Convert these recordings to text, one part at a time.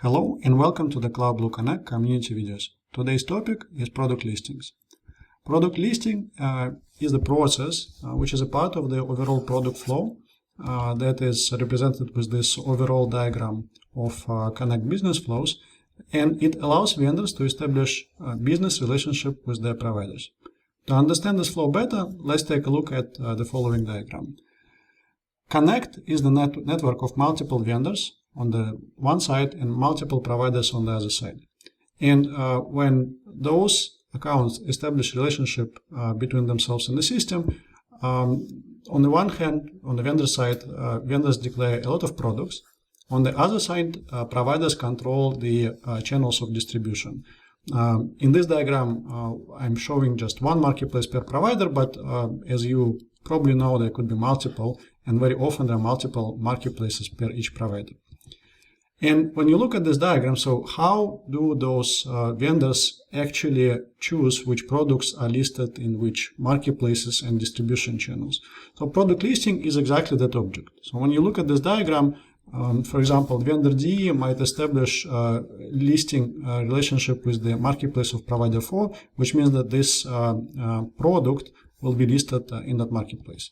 Hello and welcome to the CloudBlue Connect community videos. Today's topic is product listings. Product listing is the process which is a part of the overall product flow that is represented with this overall diagram of Connect business flows, and it allows vendors to establish a business relationship with their providers. To understand this flow better, let's take a look at the following diagram. Connect is the network of multiple vendors on the one side and multiple providers on the other side. And when those accounts establish relationship between themselves in the system, on the one hand, on the vendor side, vendors declare a lot of products. On the other side, providers control the channels of distribution. In this diagram, I'm showing just one marketplace per provider, but as you probably know, there could be multiple, and very often there are multiple marketplaces per each provider. And when you look at this diagram, so how do those vendors actually choose which products are listed in which marketplaces and distribution channels? So product listing is exactly that object. So when you look at this diagram, for example, vendor D might establish listing relationship with the marketplace of provider 4, which means that this product will be listed in that marketplace.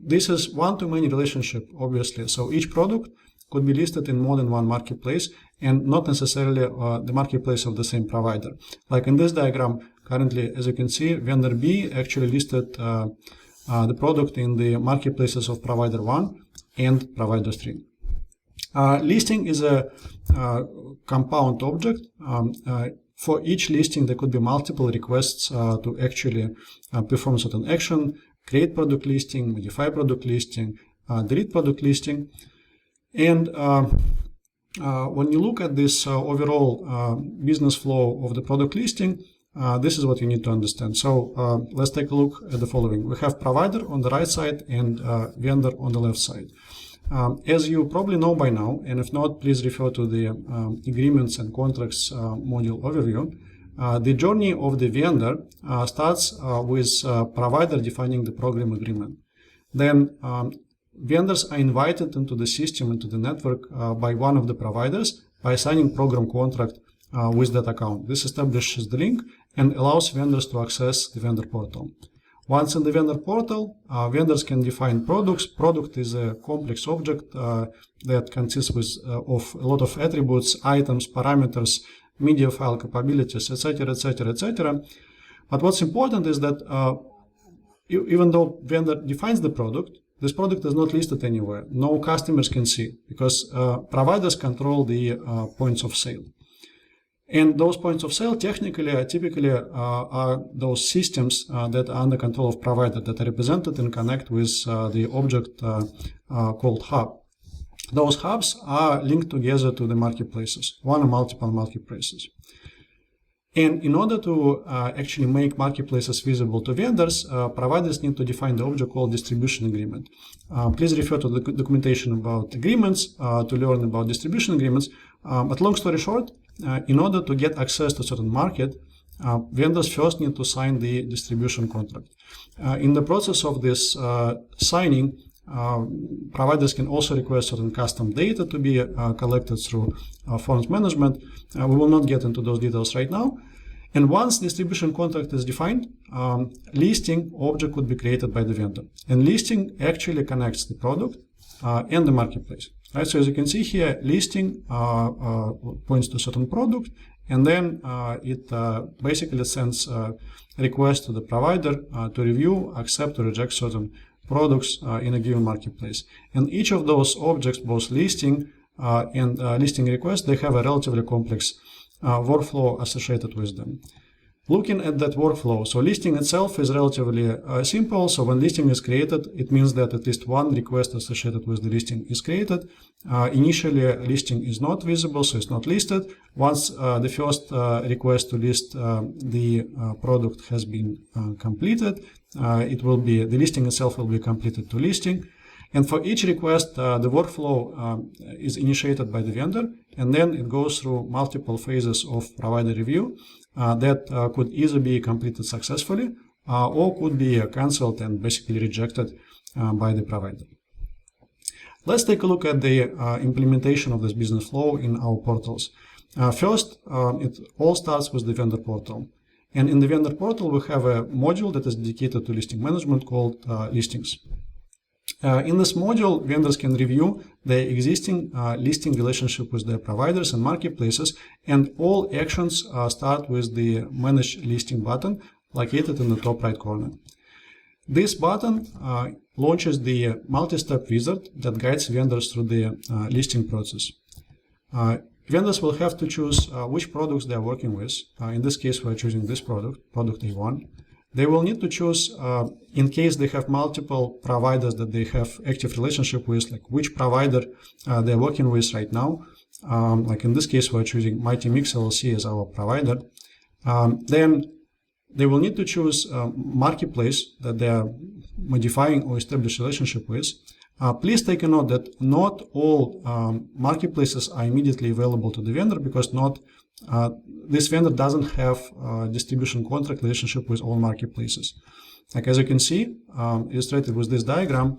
This is one-to-many relationship, obviously. So each product could be listed in more than one marketplace and not necessarily the marketplace of the same provider. Like in this diagram, currently, as you can see, vendor B actually listed the product in the marketplaces of provider 1 and provider 3. Listing is a compound object. For each listing, there could be multiple requests to actually perform certain action, create product listing, modify product listing, delete product listing. And when you look at this overall business flow of the product listing, this is what you need to understand. So let's take a look at the following. We have provider on the right side and vendor on the left side. As you probably know by now, and if not, please refer to the agreements and contracts module overview. The journey of the vendor starts with provider defining the program agreement. Then vendors are invited into the system, into the network by one of the providers by signing program contract with that account. This establishes the link and allows vendors to access the vendor portal. Once in the vendor portal, vendors can define products. Product is a complex object that consists of a lot of attributes, items, parameters, media file capabilities, etc., etc., etc. But what's important is that even though vendor defines the product, this product is not listed anywhere. No customers can see because providers control the points of sale. And those points of sale typically are those systems that are under control of provider that are represented and connect with the object called hub. Those hubs are linked together to the marketplaces, one or multiple marketplaces. And in order to actually make marketplaces visible to vendors, providers need to define the object called distribution agreement. Please refer to the documentation about agreements to learn about distribution agreements. But long story short, in order to get access to certain market, vendors first need to sign the distribution contract. In the process of this signing, providers can also request certain custom data to be collected through forms management. We will not get into those details right now. And once distribution contract is defined, listing object could be created by the vendor. And listing actually connects the product and the marketplace. Right? So as you can see here, listing points to certain product, and then it basically sends a request to the provider to review, accept, or reject certain products in a given marketplace. And each of those objects, both listing and listing request, they have a relatively complex workflow associated with them. Looking at that workflow, so listing itself is relatively simple. So when listing is created, it means that at least one request associated with the listing is created. Initially, listing is not visible, so it's not listed. Once the first request to list the product has been completed, the listing itself will be completed to listing. And for each request, the workflow is initiated by the vendor, and then it goes through multiple phases of provider review that could either be completed successfully or could be cancelled and basically rejected by the provider. Let's take a look at the implementation of this business flow in our portals. First, it all starts with the vendor portal. And in the vendor portal, we have a module that is dedicated to listing management called listings. In this module, vendors can review their existing listing relationship with their providers and marketplaces, and all actions start with the Manage Listing button located in the top right corner. This button launches the multi-step wizard that guides vendors through the listing process. Vendors will have to choose which products they are working with. In this case, we're choosing this product A1. They will need to choose, in case they have multiple providers that they have active relationship with, like which provider they're working with right now. Like in this case, we're choosing Mighty Mix LLC as our provider. Then they will need to choose marketplace that they are modifying or establish relationship with. Please take a note that not all marketplaces are immediately available to the vendor, because this vendor doesn't have a distribution contract relationship with all marketplaces. Like as you can see, illustrated with this diagram,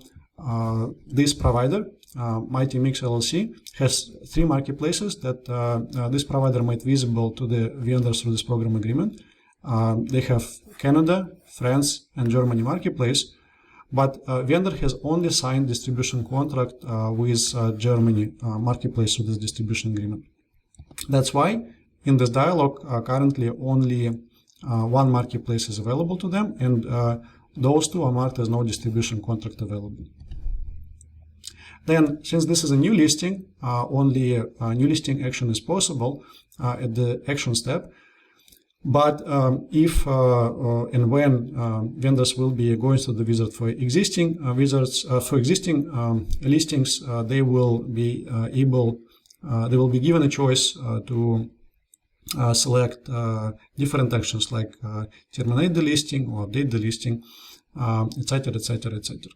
this provider, Mighty Mix LLC, has 3 marketplaces that this provider made visible to the vendors through this program agreement. They have Canada, France, and Germany marketplace, but vendor has only signed distribution contract with Germany marketplace with this distribution agreement. That's why in this dialog, currently only 1 marketplace is available to them, and those 2 are marked as no distribution contract available. Then, since this is a new listing, only a new listing action is possible at the action step. But if and when vendors will be going through the wizard for existing listings, they will be given a choice to select different actions like terminate the listing or update the listing, etc., etc., etc.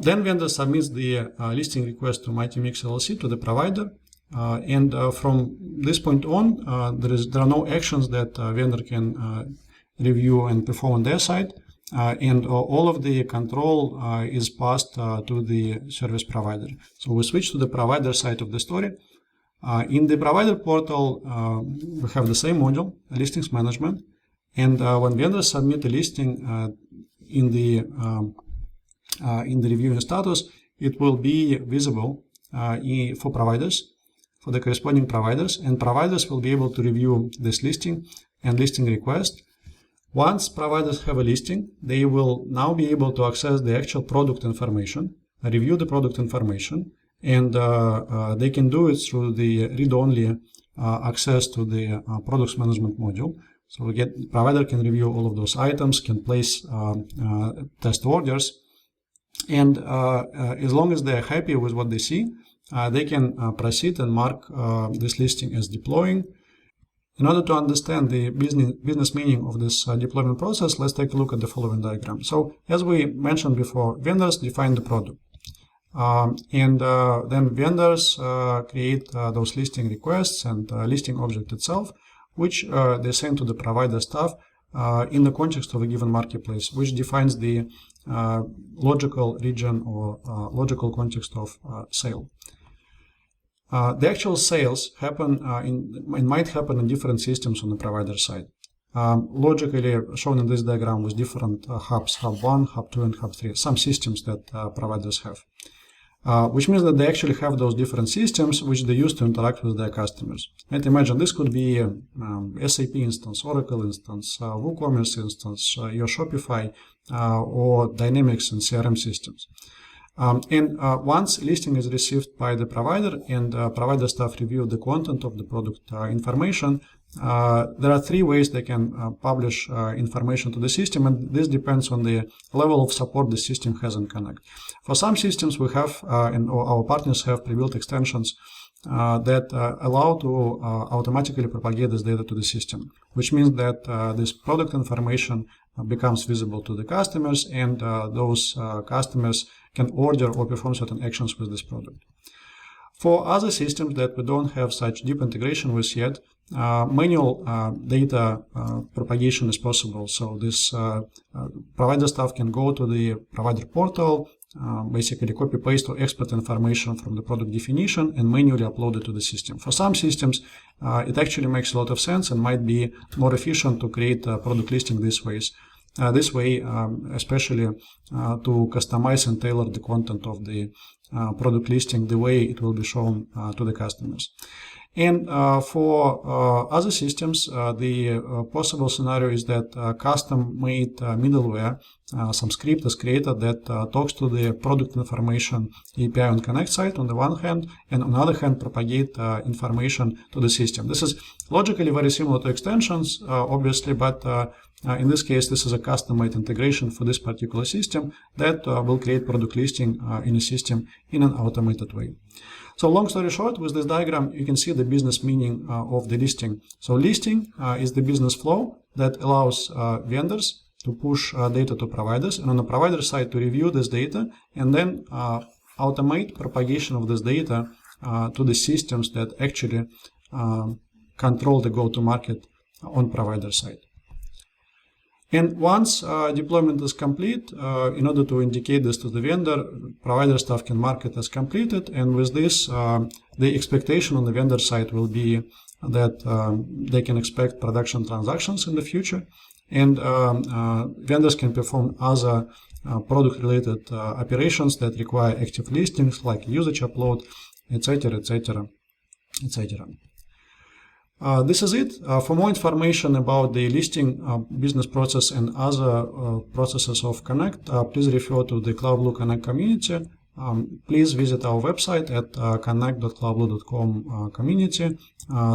Then vendor submits the listing request to Mighty Mix LLC to the provider. And from this point on, there are no actions that vendor can review and perform on their side, and all of the control is passed to the service provider. So we switch to the provider side of the story. In the provider portal, we have the same module, listings management, and when vendors submit a listing in the reviewing status, it will be visible for providers, for the corresponding providers, and providers will be able to review this listing and listing request. Once providers have a listing, they will now be able to access the actual product information, review the product information, and they can do it through the read-only access to the products management module. So provider can review all of those items, can place test orders, and as long as they're happy with what they see, they can proceed and mark this listing as deploying. In order to understand the business meaning of this deployment process, let's take a look at the following diagram. So, as we mentioned before, vendors define the product. And then vendors create those listing requests and listing object itself, which they send to the provider staff in the context of a given marketplace, which defines the logical region or logical context of sale. The actual sales happen might happen in different systems on the provider side. Logically shown in this diagram with different hubs, hub 1, hub 2, and hub 3, some systems that providers have. Which means that they actually have those different systems which they use to interact with their customers. And imagine this could be SAP instance, Oracle instance, WooCommerce instance, your Shopify, or Dynamics and CRM systems. And once listing is received by the provider and provider staff review the content of the product information, there are 3 ways they can publish information to the system, and this depends on the level of support the system has in Connect. For some systems, we have, and our partners have pre-built extensions that allow to automatically propagate this data to the system, which means that this product information becomes visible to the customers, and those customers can order or perform certain actions with this product. For other systems that we don't have such deep integration with yet, manual data propagation is possible. So this provider staff can go to the provider portal, basically copy-paste or export information from the product definition and manually upload it to the system. For some systems, it actually makes a lot of sense and might be more efficient to create a product listing this way, especially to customize and tailor the content of the product listing the way it will be shown to the customers. And for other systems, the possible scenario is that custom-made middleware, some script is created that talks to the product information API on Connect side on the one hand, and on the other hand propagate information to the system. This is logically very similar to extensions, obviously, but in this case, this is a custom-made integration for this particular system that will create product listing in a system in an automated way. So long story short, with this diagram, you can see the business meaning of the listing. So listing is the business flow that allows vendors to push data to providers, and on the provider side to review this data and then automate propagation of this data to the systems that actually control the go-to-market on provider side. And once deployment is complete, in order to indicate this to the vendor, provider staff can mark it as completed. And with this, the expectation on the vendor side will be that they can expect production transactions in the future. And vendors can perform other product-related operations that require active listings like usage upload, etc., etc., etc. This is it. For more information about the listing business process and other processes of Connect, please refer to the CloudBlue Connect community. Please visit our website at connect.cloudblue.com community.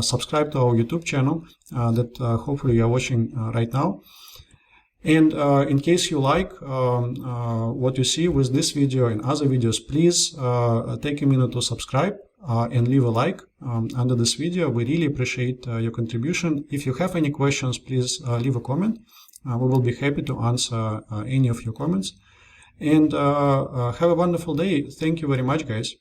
Subscribe to our YouTube channel that hopefully you are watching right now. And in case you like what you see with this video and other videos, please take a minute to subscribe and leave a like under this video. We really appreciate your contribution. If you have any questions, please leave a comment. We will be happy to answer any of your comments. And have a wonderful day. Thank you very much, guys.